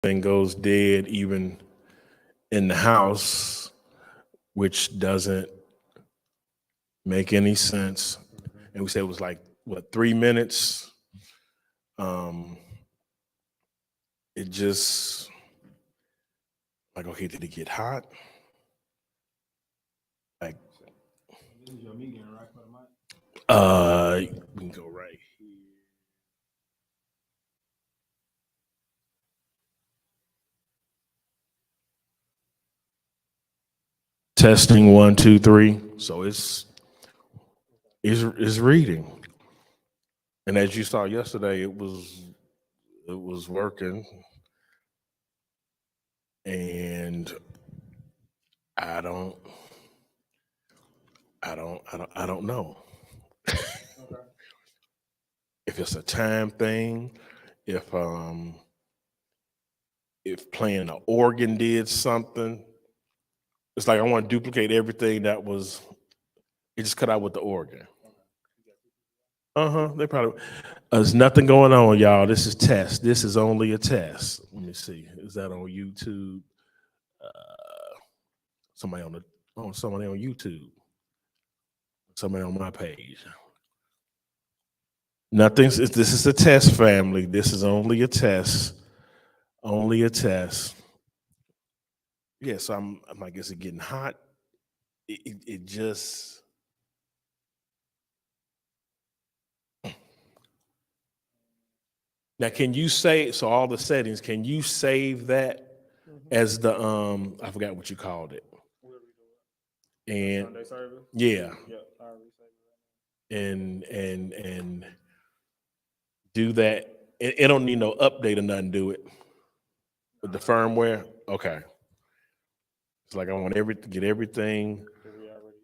thing goes dead even in the house, which doesn't make any sense. And we said it was like what 3 minutes. Um, it just like okay, did it get hot? Like This is your medium, right? For the mic? we can go right here. Testing 1 2 3. So it's reading. And as you saw yesterday, it was working. And I don't I don't know Okay. if it's a time thing, if playing the organ did something. It's like I want to duplicate everything that was it just cut out with the organ. They probably there's nothing going on, y'all. This is test. This is only a test. Let me see. Is that on YouTube? Somebody on the somebody on YouTube. Somebody on my page. Nothing's. This is a test, family. This is only a test. Only a test. Yes, I'm like, is it getting hot? It just. Now, can you say so? All the settings. Can you save that as the I forgot what you called it. We'll redo it. And Sunday service? yeah, Yep. I'll resave it right and do that. It don't need no update or nothing. Do it with the firmware. Okay. It's like I want to get everything. now. 'Cause we already.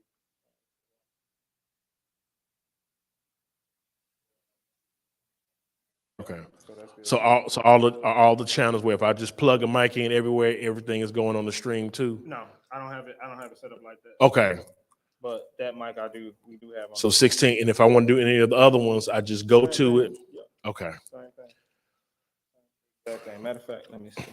Okay. So that's good. So all the channels where if I just plug a mic in everywhere, everything is going on the stream too. No, I don't have it. I don't have it set up like that. Okay. But that mic I do. We do have on. So 16, and if I want to do any of the other ones, I just go Same to thing. it. Yep. Okay. Same thing. Same thing. Matter of fact, let me see.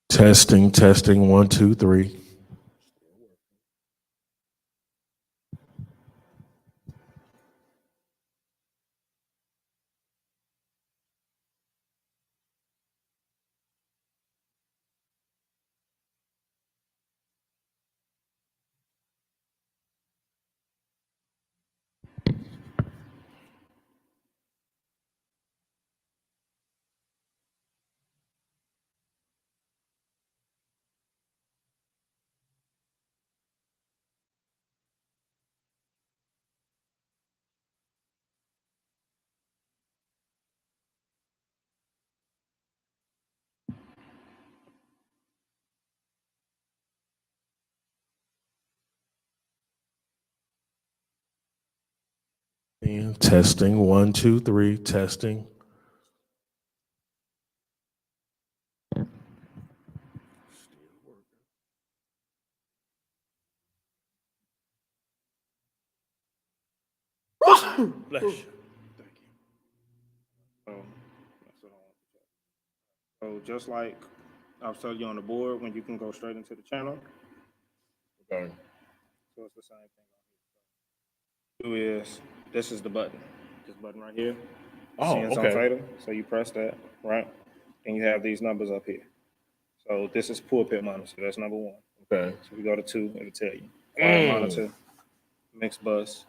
Testing 1 2 3. And testing 1 2 3. Testing. Bless you. Thank you. That's what I want to check. So just like I was telling you on the board, when you can go straight into the channel. Okay. So it's the same thing on here. Do is this is the button. This button right here. Oh, CN's on okay. fatal. So you press that, right? And you have these numbers up here. So this is pulpit monitor. That's number one. Okay. So we go to 2, it'll tell you. Quiet monitor, mixed bus.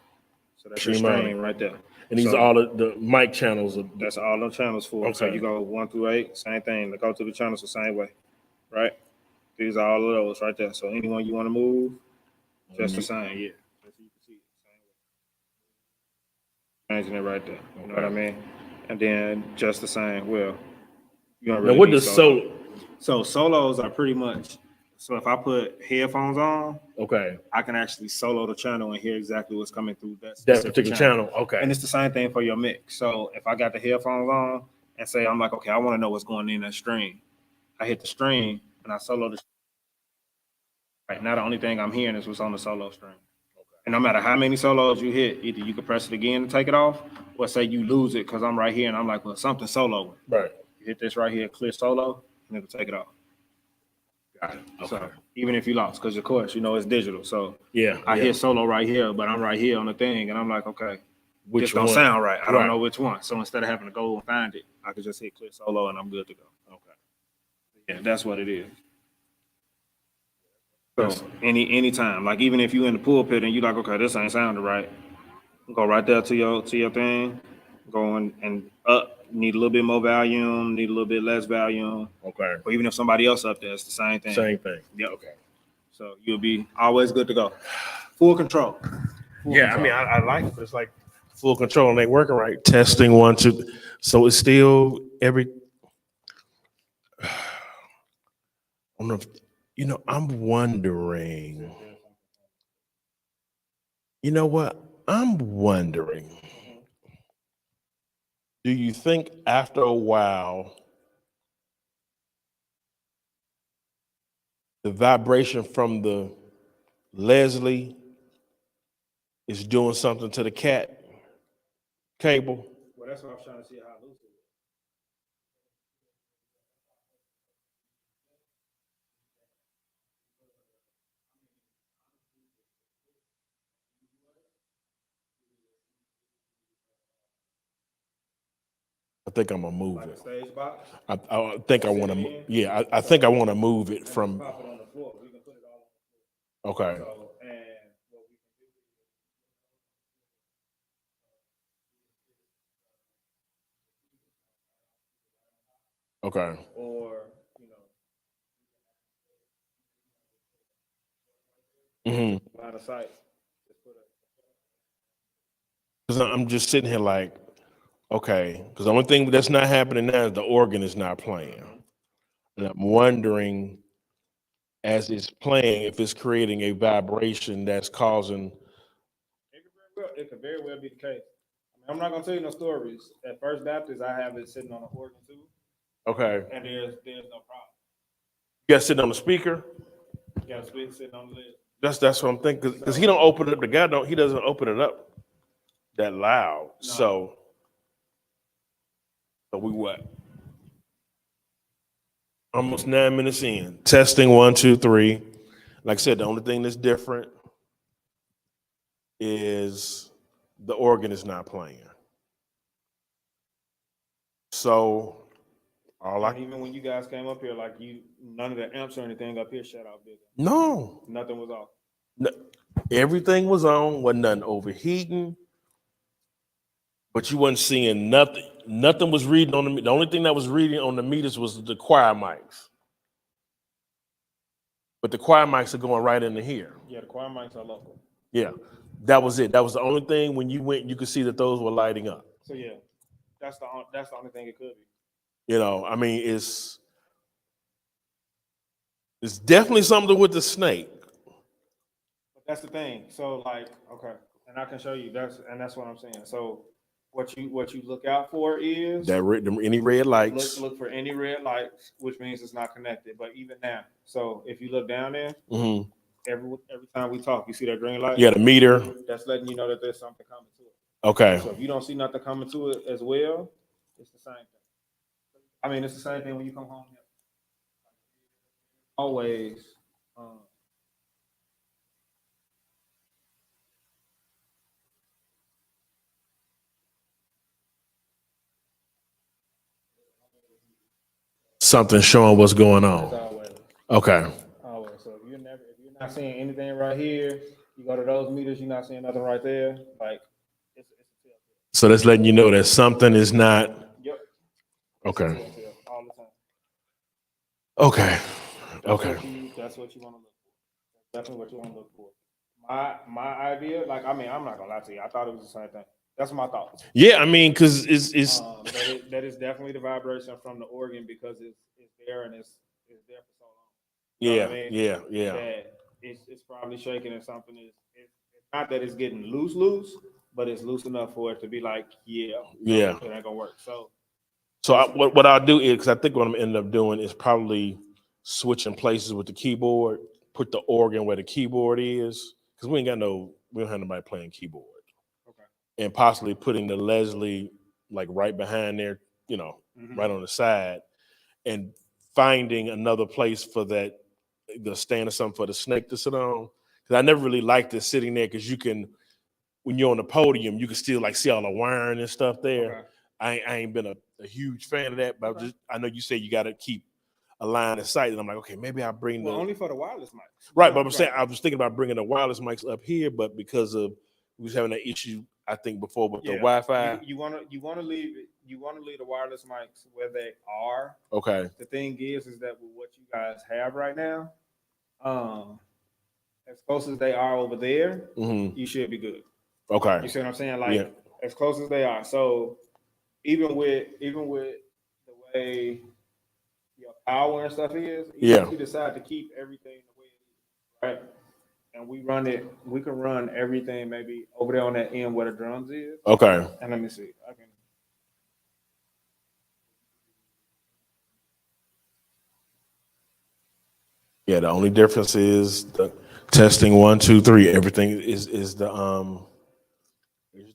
So that's your Stream stream right there. And these So are all the mic channels. that's all the channels for. So Okay. you go 1 through 8, same thing. Go to the channels the same way, right? These are all of those right there. So anyone you want to move, just the same, yeah. Just so you can see it, same way. Changing it right there. You know what I mean? And then just the same. Well, you don't Now, really what need does solo. So solos are pretty much. So if I put headphones on, Okay. I can actually solo the channel and hear exactly what's coming through that That specific particular channel. Okay. And it's the same thing for your mix. So if I got the headphones on and say I'm like, okay, I want to know what's going in that stream, I hit the stream and I solo the. Right now, the only thing I'm hearing is what's on the solo stream. And no matter how many solos you hit, either you can press it again and take it off, or say you lose it because I'm right here and I'm like, well, something solo. Right. You hit this right here, clear solo, and it'll take it off. Got it. Okay. So even if you lost, because of course, you know, it's digital. So Yeah. I hit solo right here, but I'm right here on the thing, and I'm like, okay, Which this don't one? sound right. I Right. don't know which one. So instead of having to go and find it, I could just hit clear solo and I'm good to go. Okay. Yeah, that's what it is. So anytime, like even if you in the pulpit and you like, okay, this ain't sounding right, go right there to your thing, go and up. Need a little bit more volume, need a little bit less volume. Okay. Or even if somebody else up there, it's the same thing. Same thing. Yeah. Okay. So you'll be always good to go. Full control. Yeah, I mean, I like it. It's like full control and they working right. Testing 1, 2. So it's still every. I don't know if, I'm wondering. You know what? I'm wondering. Do you think after a while, the vibration from the Leslie is doing something to the cat cable? Well, that's what I was trying to see how loose it is. I think I'm gonna move Like a it. stage box. I think I want to. Yeah, I think I want to move it from. Pop it on the floor. We can put it all Okay. on the floor. So, and what we can do Okay. or you hmm know, line of sight. Just put Because I'm just sitting here like, okay. Because the only thing that's not happening now is the organ is not playing, and I'm wondering, as it's playing, if it's creating a vibration that's causing. it could very well be the case. I mean, I'm not gonna tell you no stories. At First Baptist, I have it sitting on an organ too, Okay. and there's no problem. You got to sit on the speaker. You got to sitting on the lid. That's what I'm thinking. Because he don't open it up. The guy don't. He doesn't open it up that loud. No. So we what? Almost 9 minutes in. Testing 1, 2, 3. Like I said, the only thing that's different is the organ is not playing. So all And even when you guys came up here, like none of the amps or anything up here shut off, did it? no, Nothing was off. everything was on. Wasn't nothing overheating. But you wasn't seeing nothing. Nothing was reading on the only thing that was reading on the meters was the choir mics. But the choir mics are going right into here. Yeah, the choir mics are local. Yeah. That was it. That was the only thing when you went, you could see that those were lighting up. So yeah, that's the only thing it could be. I mean, it's definitely something with the snake. But that's the thing. So like, okay, and I can show you that's what I'm saying. So what you look out for is That any red lights. look for any red lights, which means it's not connected. But even now, so if you look down there, Mm-hmm. every time we talk, you see that green light? Yeah, the meter. That's letting you know that there's something coming to it. Okay. So if you don't see nothing coming to it as well, it's the same thing. I mean, it's the same thing when you come home. Always. Something showing what's going on. Always. Okay. Always. So if you're not seeing anything right here, you go to those meters, you're not seeing nothing right there. Like So that's letting you know that something is not Yep. okay. All the time. Okay. That's Okay. that's what you want to look for. That's definitely what you want to look for. My idea, like, I mean, I'm not gonna lie to you. I thought it was the same thing. That's my thoughts. Yeah, I mean, because it's That is definitely the vibration from the organ because it's there and it's there for so long. You know yeah, what I mean? yeah. That it's probably shaking and something is it's not that it's getting loose, but it's loose enough for it to be like, yeah, Yeah. it ain't gonna work. So So what I'll do is, because I think what I'm gonna end up doing is probably switching places with the keyboard, put the organ where the keyboard is, because we don't have nobody playing keyboard, okay. and possibly putting the Leslie like right behind there, right on the side, and finding another place for that, the stand or something for the snake to sit on. Because I never really liked it sitting there because you can, when you're on the podium, you can still like see all the wiring and stuff there. Okay. I ain't been a huge fan of that, but Okay. I know you say you got to keep a line of sight, and I'm like, okay, maybe I'll bring Well, the only for the wireless mics. right. But I'm saying I was thinking about bringing the wireless mics up here, but because of we was having that issue, I think before with the Wi-Fi. You wanna leave the wireless mics where they are. Okay. The thing is that with what you guys have right now, as close as they are over there, you should be good. Okay. You see what I'm saying? Like as close as they are. So even with the way your power and stuff is, even if you decide to keep everything the way it is, right? And we can run everything maybe over there on that end where the drums is. Okay. And let me see. I can. Yeah, the only difference is the testing 1, 2, 3. Everything is the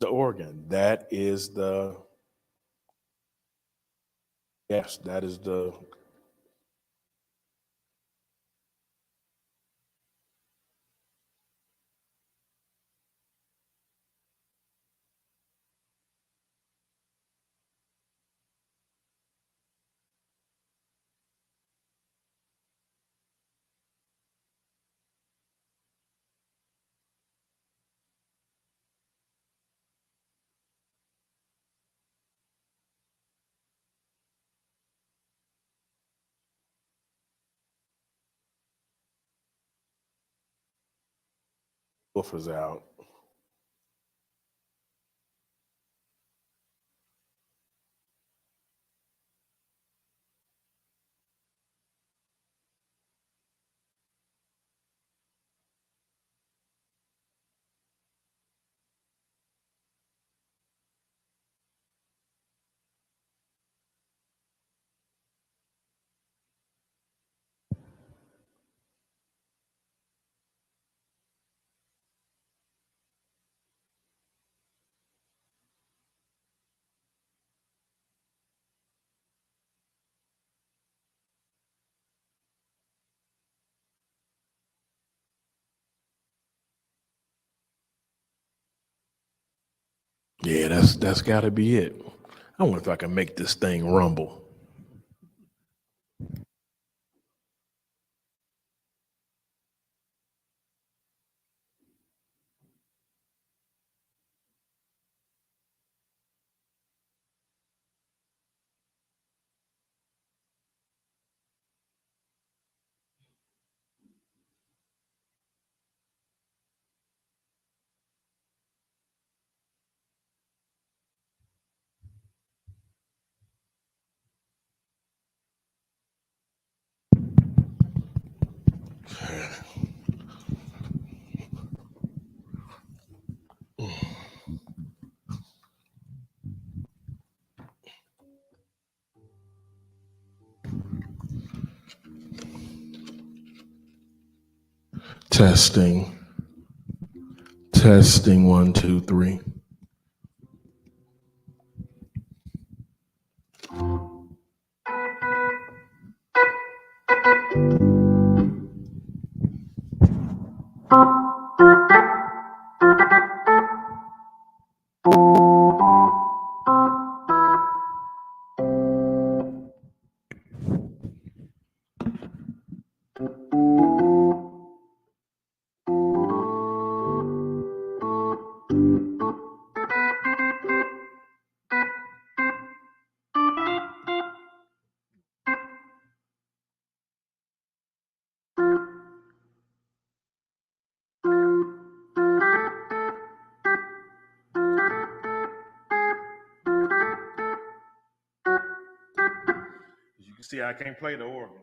organ. That is the yes, that is the woofers out. Yeah, that's got to be it. I wonder if I can make this thing rumble. Testing. Testing 1, 2, 3. You see, I can't play the organ.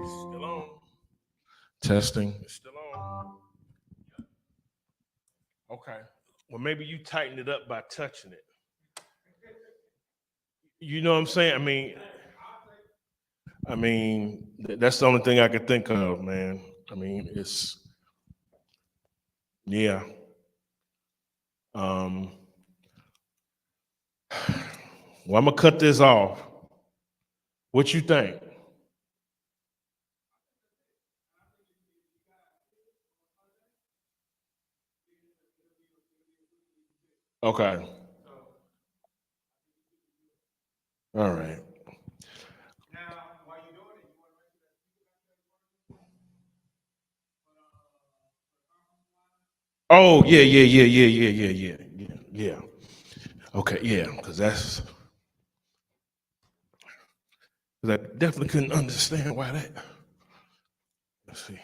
Still on. Testing. It's still on. Okay. Well, maybe you tighten it up by touching it. You know what I'm saying? That's the only thing I could think of, man. Yeah. Well, I'm gonna cut this off. What you think? Okay. All right. Oh, yeah. Okay, yeah, because I definitely couldn't understand why that. Let's see.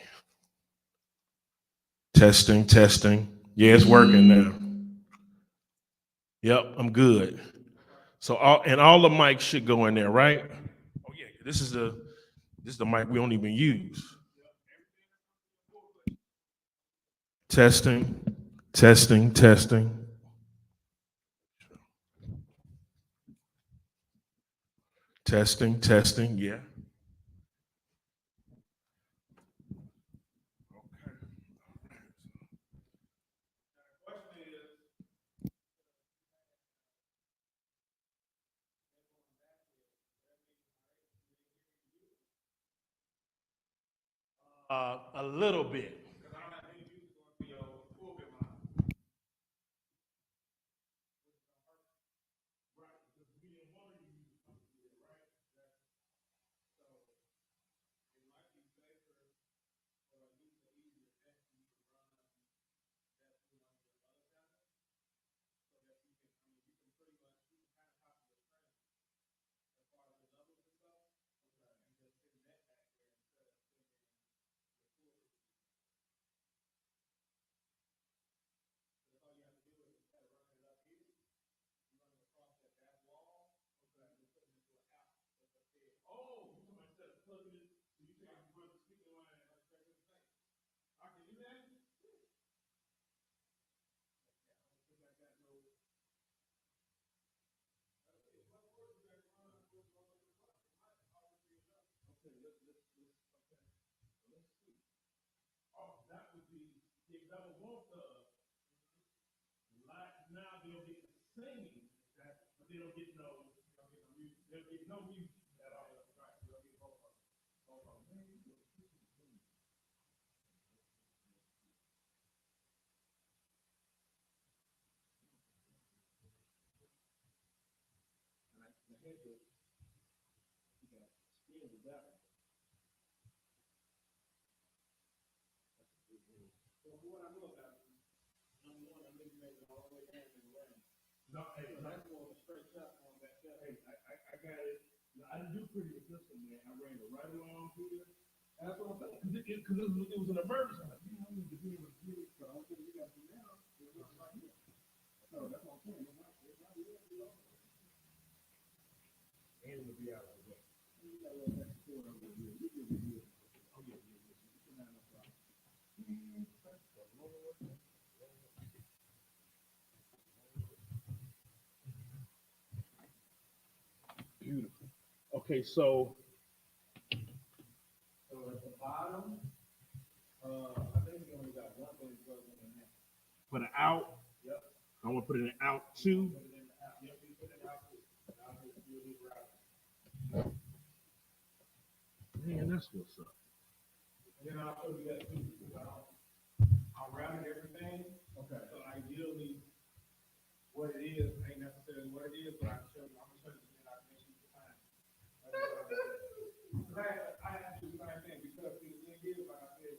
Testing. Yeah, it's working now. Yep, I'm good. So all the mics should go in there, right? Oh yeah, this is the mic we don't even use. Testing. Testing, yeah. A little bit. they don't get no, music. They'll get no music at all. Right, they'll get both of them. Both of them. And I had to, skin with that one. So what I know about it, number one, I think you made it all the way down to the rain. No, hey, so that's more of a straight shot on that shot. Hey, I got it. I didn't do pretty consistent, man. I ran it right along here. That's what I'm saying. Because it was an emergency. I'm like, man, I need to be able to do it. So I think you got to do now. It was right here. So that's what I'm saying. And it'll be out of the way. You got a little extra support over here. You can do it. Oh, yeah. You can have no problem. Beautiful. Okay, so at the bottom, I think we only got one thing plugged in there. Put an out. Yep. I want to put it in out two. Put it in the out. Yep, we put it out two. I'll just do it right. Man, that's what's up. And then I'll show you that too. I'll route everything. Okay. So ideally, what it is ain't necessarily what it is, but I can show you. I'm gonna show you and I can make sure you find it. I have to do the same thing because the thing is, like I said,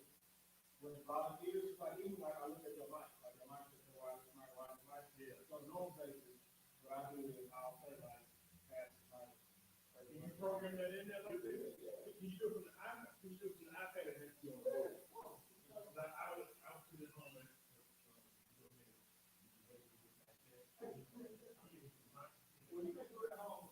when the volunteers, like even like I look at your mic, like your mic is why the mic, yeah. So normal basis, what I do is I'll say like, pass the mic. Can you program that in there like this? Can you do it from the iPad? Can you do it from the iPad and then your phone? Like I would put it on there. When you get to it at home,